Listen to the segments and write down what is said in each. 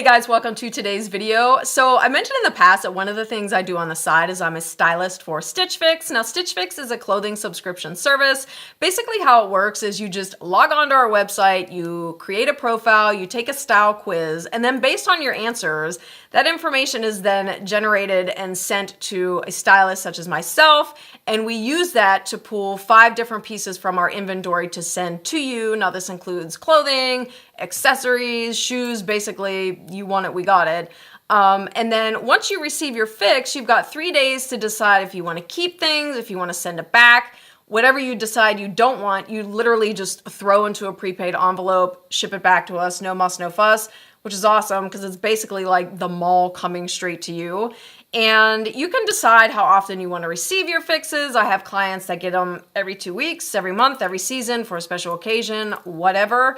Hey guys, welcome to today's video. So I mentioned in the past that one of the things I do on the side is I'm a stylist for Stitch Fix. Now Stitch Fix is a clothing subscription service. Basically how it works is you just log onto our website, you create a profile, you take a style quiz, and then based on your answers, that information is then generated and sent to a stylist such as myself, and we use that to pull 5 different pieces from our inventory to send to you. Now this includes clothing, accessories, shoes, basically you want it, we got it. And then once you receive your fix, you've got 3 days to decide if you want to keep things, if you want to send it back. Whatever you decide you don't want, you literally just throw into a prepaid envelope, ship it back to us, no muss, no fuss, which is awesome because it's basically like the mall coming straight to you. And you can decide how often you want to receive your fixes. I have clients that get them every 2 weeks, every month, every season for a special occasion, whatever.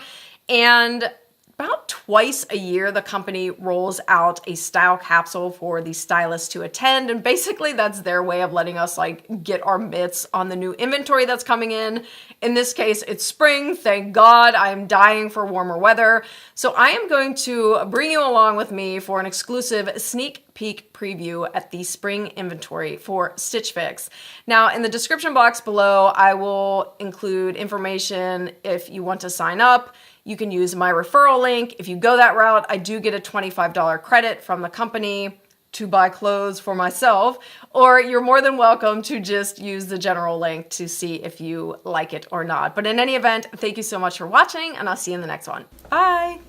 And about twice a year, the company rolls out a style capsule for the stylists to attend. And basically that's their way of letting us like get our mitts on the new inventory that's coming in. In this case, it's spring. Thank God. I am dying for warmer weather. So I am going to bring you along with me for an exclusive sneak peek preview at the spring inventory for Stitch Fix. Now in the description box below, I will include information if you want to sign up. You can use my referral link. If you go that route, I do get a $25 credit from the company to buy clothes for myself, or you're more than welcome to just use the general link to see if you like it or not. But in any event, thank you so much for watching, and I'll see you in the next one. Bye.